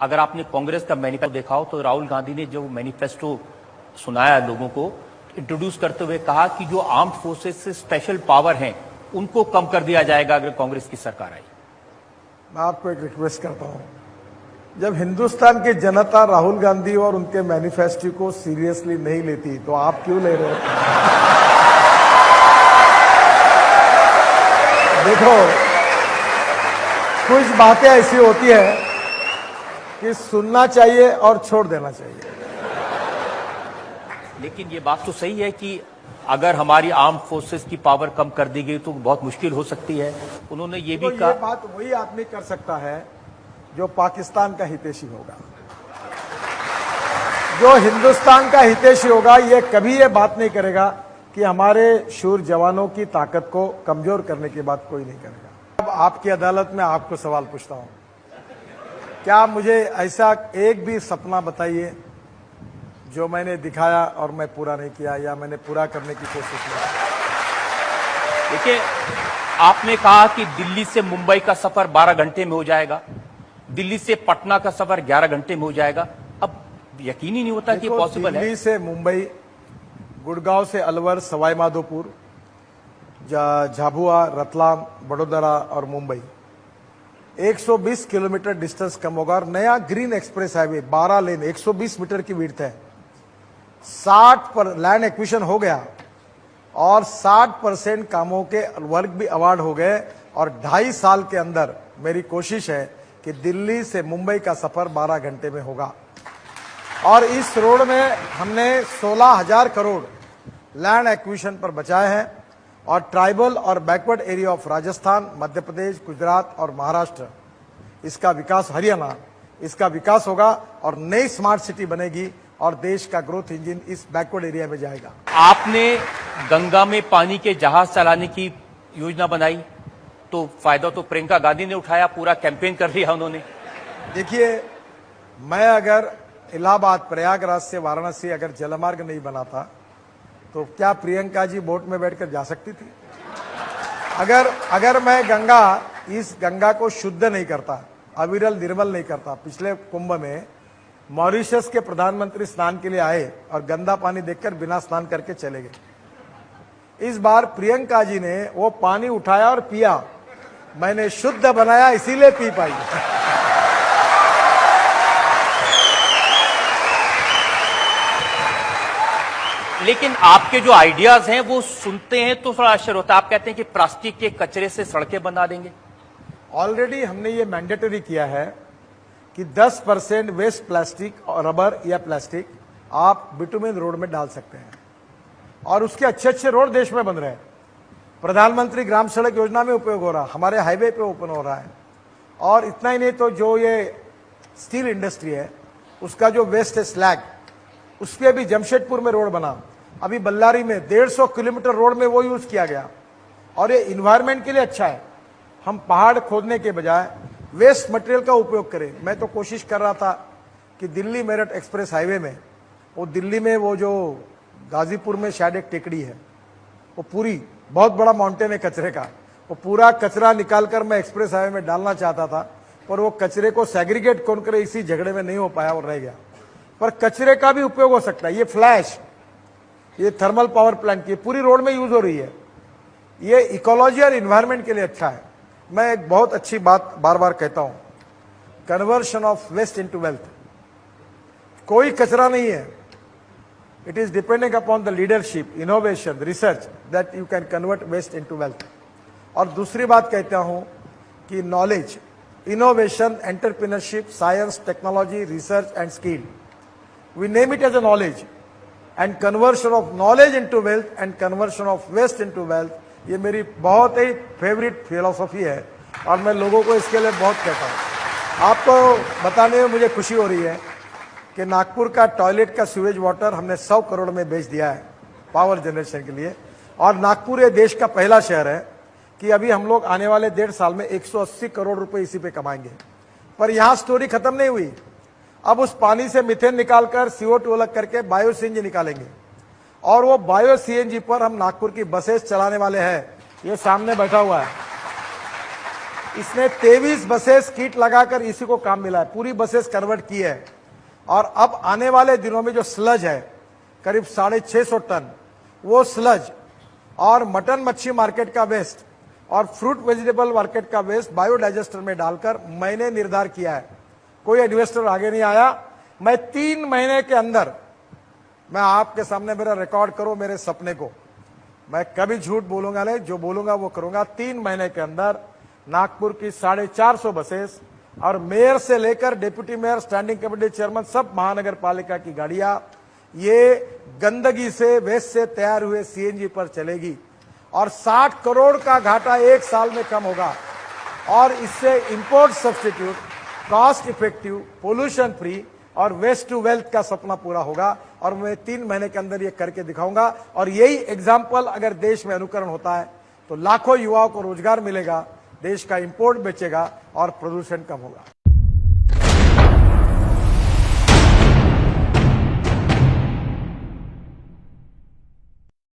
अगर आपने कांग्रेस का मैनिफेस्टो देखा हो तो राहुल गांधी ने जो मैनिफेस्टो सुनाया लोगों को, इंट्रोड्यूस करते हुए कहा कि जो आर्म्ड फोर्सेस से स्पेशल पावर हैं उनको कम कर दिया जाएगा अगर कांग्रेस की सरकार आई। मैं आपको एक रिक्वेस्ट करता हूं, जब हिंदुस्तान की जनता राहुल गांधी और उनके मैनिफेस्टो को सीरियसली नहीं लेती तो आप क्यों ले रहे हो? देखो, कुछ बातें ऐसी होती है कि सुनना चाहिए और छोड़ देना चाहिए। लेकिन ये बात तो सही है कि अगर हमारी आर्म फोर्सेस की पावर कम कर दी गई तो बहुत मुश्किल हो सकती है। उन्होंने ये भी कहा, ये बात वही आदमी कर सकता है जो पाकिस्तान का हितैषी होगा। जो हिंदुस्तान का हितैषी होगा ये कभी ये बात नहीं करेगा कि हमारे शूर जवानों की ताकत को कमजोर करने की बात कोई नहीं करेगा। अब आपकी अदालत में आपको सवाल पूछता हूं, क्या मुझे ऐसा एक भी सपना बताइए जो मैंने दिखाया और मैं पूरा नहीं किया या मैंने पूरा करने की कोशिश की? देखिए, आपने कहा कि दिल्ली से मुंबई का सफर 12 घंटे में हो जाएगा, दिल्ली से पटना का सफर 11 घंटे में हो जाएगा। अब यकीन ही नहीं होता कि पॉसिबल है। दिल्ली से मुंबई, गुड़गांव से अलवर, सवाई माधोपुर, झाबुआ, रतलाम, बड़ोदरा और मुंबई 120 किलोमीटर डिस्टेंस कम होगा। और नया ग्रीन एक्सप्रेस हाईवे 12 लेन 120 मीटर की विड्थ है। 60 पर लैंड एक्विजिशन हो गया और 60% कामों के वर्क भी अवार्ड हो गए। और 2.5 साल के अंदर मेरी कोशिश है कि दिल्ली से मुंबई का सफर 12 घंटे में होगा। और इस रोड में हमने 16,000 करोड़ लैंड एक्विजिशन पर बचाए हैं। और ट्राइबल और backward area of Rajasthan, Madhya Pradesh, Gujarat और महाराष्ट्र, इसका विकास, हरियाणा, इसका विकास होगा और नई स्मार्ट सिटी बनेगी और देश का ग्रोथ इंजन इस बैकवर्ड एरिया में जाएगा। आपने गंगा में पानी के जहाज चलाने की योजना बनाई तो फायदा तो प्रियंका गांधी ने उठाया, पूरा कैंपेन कर दिया उन्होंने। देखिए, मैं अगर इलाहाबाद, प्रयागराज से वाराणसी अगर जलमार्ग नहीं बनाता तो क्या प्रियंका जी बोट में बैठकर जा सकती थी? अगर मैं इस गंगा को शुद्ध नहीं करता, अविरल निर्मल नहीं करता। पिछले कुंभ में मॉरिशस के प्रधानमंत्री स्नान के लिए आए और गंदा पानी देखकर बिना स्नान करके चले गए। इस बार प्रियंका जी ने वो पानी उठाया और पिया। मैंने शुद्ध बनाया इसीलिए पी पाई। लेकिन आपके जो आइडियाज हैं वो सुनते हैं तो थोड़ा आश्चर्य होता है। आप कहते हैं कि प्लास्टिक के कचरे से सड़कें बना देंगे। ऑलरेडी हमने ये मैंडेटरी किया है कि 10% वेस्ट प्लास्टिक और रबर या प्लास्टिक आप बिटुमेन रोड में डाल सकते हैं। और उसके अच्छे रोड देश में बन रहे हैं। प्रधानमंत्री ग्राम सड़क योजना में उपयोग हो रहा है, हमारे हाईवे पे ओपन हो रहा है। और इतना ही नहीं तो जो ये स्टील इंडस्ट्री है उसका जो वेस्ट है स्लैग, उस पर भी जमशेदपुर में रोड बना। अभी बल्लारी में 150 किलोमीटर रोड में वो यूज किया गया और ये इन्वायरमेंट के लिए अच्छा है। हम पहाड़ खोदने के बजाय वेस्ट मटेरियल का उपयोग करें। मैं तो कोशिश कर रहा था कि दिल्ली मेरठ एक्सप्रेस हाईवे में, वो दिल्ली में वो जो गाजीपुर में शायद एक टेकड़ी है, वो पूरी बहुत बड़ा माउंटेन है कचरे का, वो पूरा कचरा निकालकर मैं एक्सप्रेस हाईवे में डालना चाहता था। पर वो कचरे को सेग्रीगेट कौन करे, इसी झगड़े में नहीं हो पाया और रह गया। पर कचरे का भी उपयोग हो सकता है। ये फ्लैश, ये थर्मल पावर प्लांट की पूरी रोड में यूज हो रही है। ये इकोलॉजी और इन्वायरमेंट के लिए अच्छा है। मैं एक बहुत अच्छी बात बार बार कहता हूं, conversion of waste into wealth. कोई कचरा नहीं है। It is depending upon the leadership, innovation, research that you can convert waste into wealth. और दूसरी बात कहता हूं कि knowledge, innovation, entrepreneurship, science, technology, research and skill, we name it as a knowledge, and conversion of knowledge into wealth and conversion of waste into wealth, ये मेरी बहुत ही favourite philosophy है और मैं लोगों को इसके लिए बहुत कहता हूँ। आपको बताने में मुझे खुशी हो रही है कि नागपुर का टॉयलेट का सीवेज वाटर हमने 100 करोड़ में बेच दिया है पावर जनरेशन के लिए। और नागपुर ये देश का पहला शहर है कि अभी हम लोग आने वाले 1.5 साल में 180 करोड़ रुपए इसी पे कमाएंगे। पर यहाँ स्टोरी खत्म नहीं हुई। अब उस पानी से मीथेन निकालकर CO2 अलग करके बायो सीएनजी निकालेंगे और वो बायो सीएनजी पर हम नागपुर की बसेस चलाने वाले हैं। ये सामने बैठा हुआ है, इसने 23 बसेस किट लगाकर इसी को काम मिला है, पूरी बसेस कन्वर्ट की है। और अब आने वाले दिनों में जो स्लज है करीब 650 टन, वो स्लज और मटन मच्छी मार्केट का वेस्ट और फ्रूट वेजिटेबल मार्केट का वेस्ट बायोडाइजेस्टर में डालकर मैंने निर्धार किया है, कोई इन्वेस्टर आगे नहीं आया, मैं 3 महीने के अंदर, मैं आपके सामने मेरा रिकॉर्ड करो मेरे सपने को, मैं कभी झूठ बोलूंगा नहीं, जो बोलूंगा वो करूंगा। 3 महीने के अंदर नागपुर की 450 बसेस और मेयर से लेकर deputy mayor, standing committee chairman, सब महानगर पालिका की गाड़ियां ये गंदगी से, वेस्ट से तैयार हुए सीएनजी पर चलेगी और 60 करोड़ का घाटा 1 साल में कम होगा। और इससे import substitute, cost effective, pollution free और वेस्ट टू वेल्थ का सपना पूरा होगा। और मैं 3 महीने के अंदर ये करके दिखाऊंगा। और यही एग्जाम्पल अगर देश में अनुकरण होता है तो लाखों युवाओं को रोजगार मिलेगा, देश का इंपोर्ट बेचेगा और प्रदूषण कम होगा।